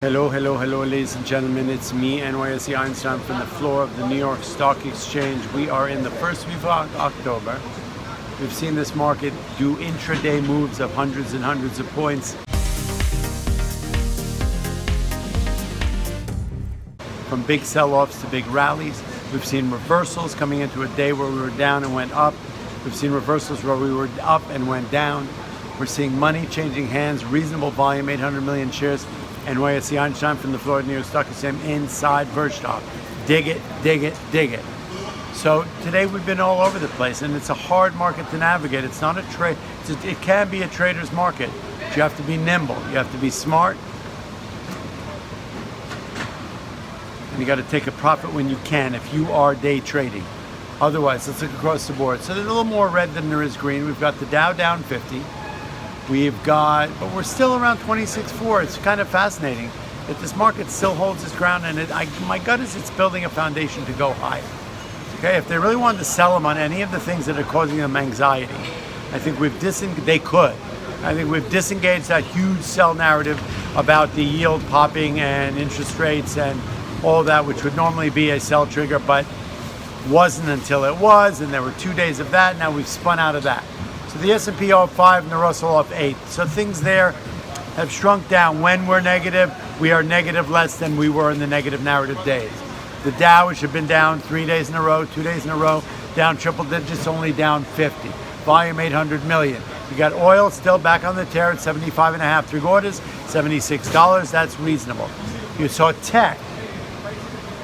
Hello, ladies and gentlemen. It's me, NYSEinstein, from the floor of the New York Stock Exchange. We are in the first week of October. We've seen this market do intraday moves of hundreds and hundreds of points. From big sell-offs to big rallies. We've seen reversals coming into a day where we were down and went up. We've seen reversals where we were up and went down. We're seeing money changing hands, reasonable volume, 800 million shares. NYSEinstein from the floor of the New York Stock Exchange inside Wirtschaft. Dig it, dig it, dig it. So today we've been all over the place, and it's a hard market to navigate. It's not a trade. It can be a trader's market. But you have to be nimble. You have to be smart. And you got to take a profit when you can if you are day trading. Otherwise, let's look across the board. So there's a little more red than there is green. We've got the Dow down 50. But we're still around 26.4. It's kind of fascinating that this market still holds its ground, and my gut is it's building a foundation to go higher. Okay, if they really wanted to sell them on any of the things that are causing them anxiety, I think they could. I think we've disengaged that huge sell narrative about the yield popping and interest rates and all that, which would normally be a sell trigger, but wasn't until it was, and there were 2 days of that. Now we've spun out of that. So the S&P off 5 and the Russell off 8. So things there have shrunk down. When we're negative, we are negative less than we were in the negative narrative days. The Dow, which had been down 3 days in a row, 2 days in a row, down triple digits, only down 50. Volume 800 million. You got oil still back on the tear at 75.5 3/4, $76. That's reasonable. You saw tech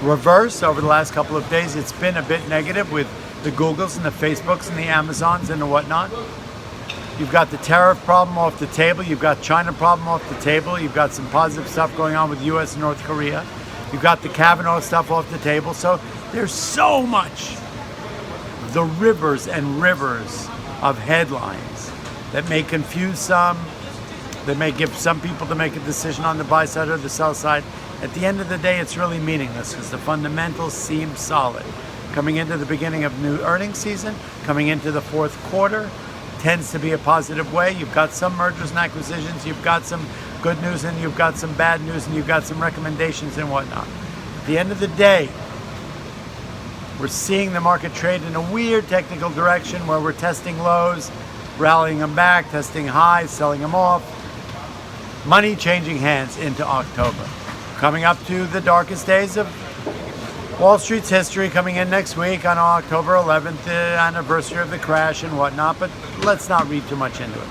reverse over the last couple of days. It's been a bit negative with the Googles and the Facebooks and the Amazons and the whatnot. You've got the tariff problem off the table. You've got China problem off the table. You've got some positive stuff going on with U.S. and North Korea. You've got the Kavanaugh stuff off the table. So there's so much. The rivers and rivers of headlines that may confuse some, that may give some people to make a decision on the buy side or the sell side. At the end of the day, it's really meaningless because the fundamentals seem solid. Coming into the beginning of new earnings season, coming into the fourth quarter, tends to be a positive way. You've got some mergers and acquisitions, you've got some good news, and you've got some bad news, and you've got some recommendations and whatnot. At the end of the day, we're seeing the market trade in a weird technical direction where we're testing lows, rallying them back, testing highs, selling them off. Money changing hands into October. Coming up to the darkest days of Wall Street's history, coming in next week on October 11th, the anniversary of the crash and whatnot, but let's not read too much into it.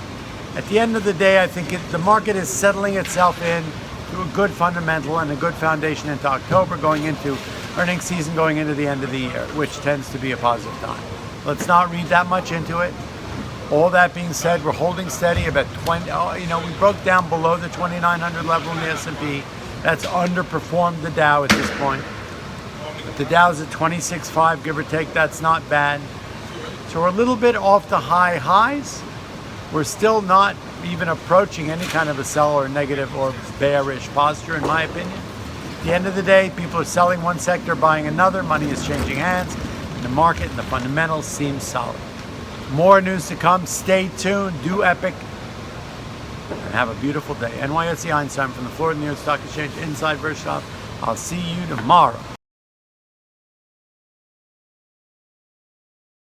At the end of the day, I think the market is settling itself in to a good fundamental and a good foundation into October, going into earnings season, going into the end of the year, which tends to be a positive time. Let's not read that much into it. All that being said, we're holding steady about 20. We broke down below the 2,900 level in the S&P. That's underperformed the Dow at this point. The Dow's at 26.5, give or take. That's not bad. So we're a little bit off the high highs. We're still not even approaching any kind of a sell or negative or bearish posture, in my opinion. At the end of the day, people are selling one sector, buying another. Money is changing hands. The market and the fundamentals seem solid. More news to come. Stay tuned. Do epic. And have a beautiful day. NYSEinstein from the floor of the New York Stock Exchange inside Bericht. I'll see you tomorrow.